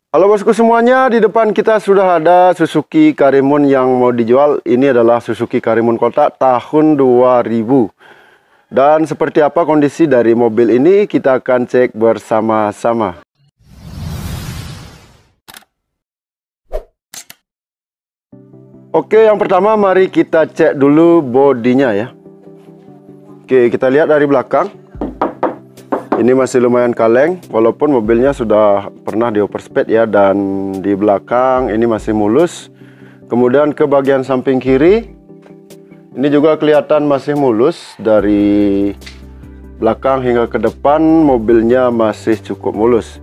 Halo bosku semuanya, di depan kita sudah ada Suzuki Karimun yang mau dijual. Ini adalah Suzuki Karimun Kota tahun 2000. Dan seperti apa kondisi dari mobil ini, kita akan cek bersama-sama. Oke, yang pertama mari kita cek dulu bodinya ya. Oke, kita lihat dari belakang. Ini masih lumayan kaleng, walaupun mobilnya sudah pernah di overspeed ya. Dan di belakang ini masih mulus. Kemudian ke bagian samping kiri, ini juga kelihatan masih mulus. Dari belakang hingga ke depan, mobilnya masih cukup mulus.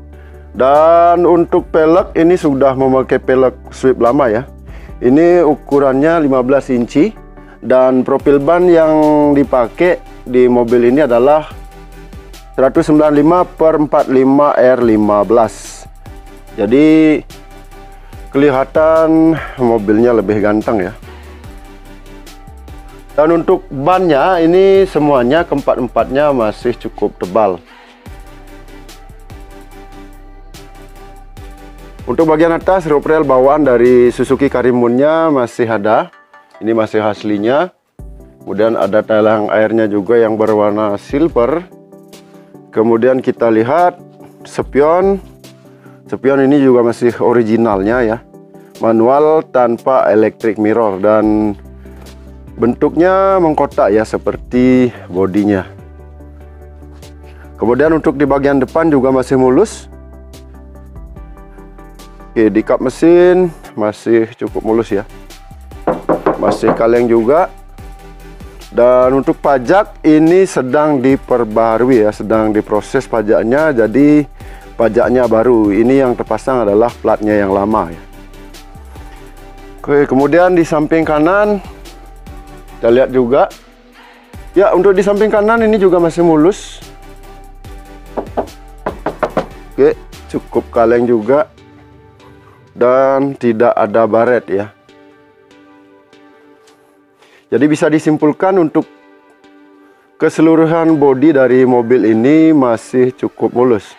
Dan untuk pelek, ini sudah memakai pelek Swift lama ya. Ini ukurannya 15 inci. Dan profil ban yang dipakai di mobil ini adalah 195/45 R15. Jadi kelihatan mobilnya lebih ganteng ya. Dan untuk bannya ini semuanya keempat-empatnya masih cukup tebal. Untuk bagian atas, roof rail bawaan dari Suzuki Karimunnya masih ada. Ini masih aslinya. Kemudian ada talang airnya juga yang berwarna silver. Kemudian kita lihat spion. Spion ini juga masih originalnya ya. Manual tanpa electric mirror. Dan bentuknya mengkotak ya, seperti bodinya. Kemudian untuk di bagian depan juga masih mulus. Oke, di kap mesin masih cukup mulus ya. Masih kaleng juga. Dan untuk pajak ini sedang diperbarui ya, sedang diproses pajaknya. Jadi pajaknya baru. Ini yang terpasang adalah platnya yang lama ya. Oke, kemudian di samping kanan kita lihat juga. Ya, untuk di samping kanan ini juga masih mulus. Oke, cukup kaleng juga. Dan tidak ada baret ya. Jadi bisa disimpulkan untuk keseluruhan bodi dari mobil ini masih cukup mulus.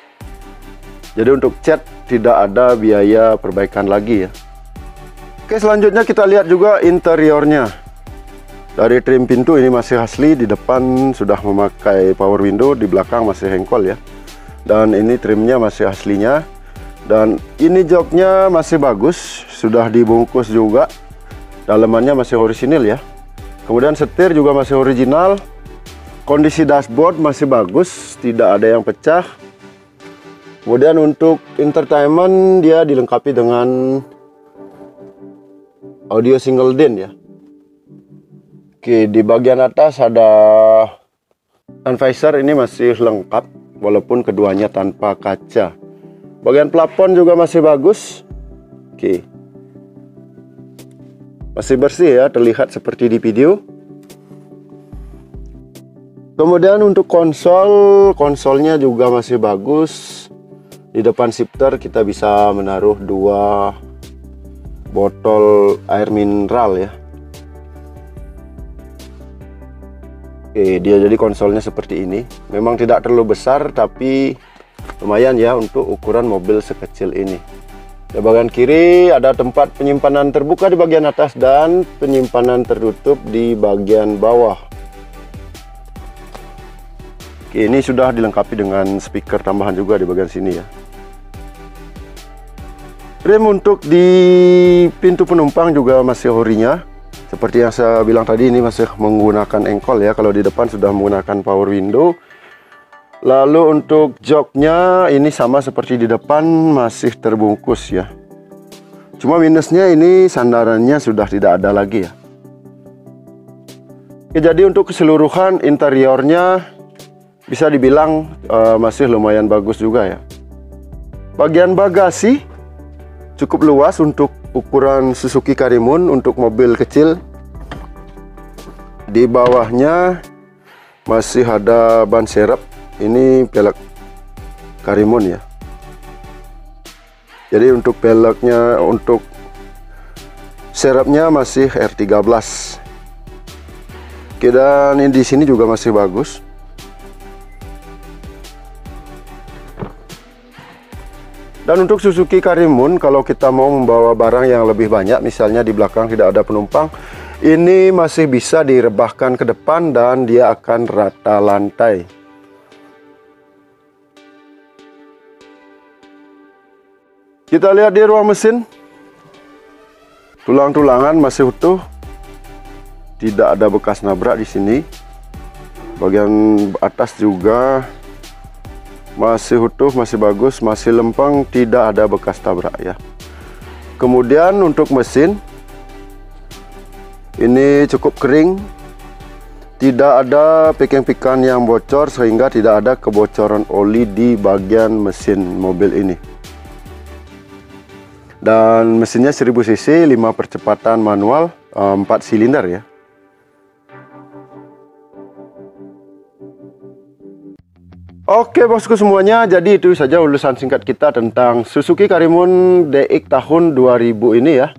Jadi untuk cat tidak ada biaya perbaikan lagi ya. Oke, selanjutnya kita lihat juga interiornya. Dari trim pintu ini masih asli, di depan sudah memakai power window, di belakang masih hengkol ya. Dan ini trimnya masih aslinya. Dan ini joknya masih bagus, sudah dibungkus juga. Dalemannya masih orisinil ya. Kemudian setir juga masih original. Kondisi dashboard masih bagus, tidak ada yang pecah. Kemudian untuk entertainment dia dilengkapi dengan audio single din ya. Oke, di bagian atas ada sun visor, ini masih lengkap walaupun keduanya tanpa kaca. Bagian plafon juga masih bagus. Oke. Masih bersih ya, terlihat seperti di video. Kemudian untuk konsolnya juga masih bagus. Di depan shifter kita bisa menaruh 2 botol air mineral ya. Oke, dia jadi konsolnya seperti ini. Memang tidak terlalu besar, tapi lumayan ya untuk ukuran mobil sekecil ini. Di bagian kiri ada tempat penyimpanan terbuka di bagian atas dan penyimpanan tertutup di bagian bawah. Oke, ini sudah dilengkapi dengan speaker tambahan juga di bagian sini ya. Rem untuk di pintu penumpang juga masih orinya. Seperti yang saya bilang tadi, ini masih menggunakan engkol ya. Kalau di depan sudah menggunakan power window. Lalu untuk joknya ini sama seperti di depan, masih terbungkus ya. Cuma minusnya ini sandarannya sudah tidak ada lagi ya. Oke, jadi untuk keseluruhan interiornya bisa dibilang masih lumayan bagus juga ya. Bagian bagasi cukup luas untuk ukuran Suzuki Karimun untuk mobil kecil. Di bawahnya masih ada ban serep. Ini pelek Karimun ya. Jadi untuk peleknya, untuk serepnya masih R13. Oke, dan ini di sini juga masih bagus. Dan untuk Suzuki Karimun, kalau kita mau membawa barang yang lebih banyak, misalnya di belakang tidak ada penumpang, ini masih bisa direbahkan ke depan dan dia akan rata lantai. Kita lihat di ruang mesin, tulang-tulangan masih utuh, tidak ada bekas nabrak di sini. Bagian atas juga masih utuh, masih bagus, masih lempeng, tidak ada bekas tabrak ya. Kemudian untuk mesin ini cukup kering, tidak ada pikan-pikan yang bocor sehingga tidak ada kebocoran oli di bagian mesin mobil ini. Dan mesinnya 1000 cc, 5 percepatan manual, 4 silinder ya. Oke bosku semuanya, jadi itu saja ulasan singkat kita tentang Suzuki Karimun DX tahun 2000 ini ya.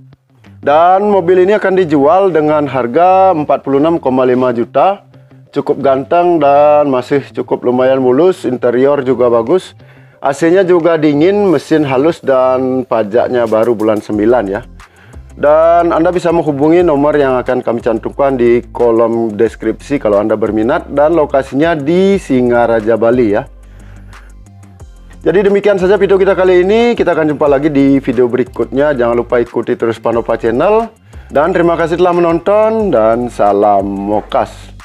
Dan mobil ini akan dijual dengan harga 46,5 juta. Cukup ganteng dan masih cukup lumayan mulus, interior juga bagus. AC-nya juga dingin, mesin halus dan pajaknya baru bulan 9 ya. Dan Anda bisa menghubungi nomor yang akan kami cantumkan di kolom deskripsi kalau Anda berminat, dan lokasinya di Singaraja, Bali ya. Jadi demikian saja video kita kali ini. Kita akan jumpa lagi di video berikutnya. Jangan lupa ikuti terus Panova Channel. Dan terima kasih telah menonton dan salam Mokas.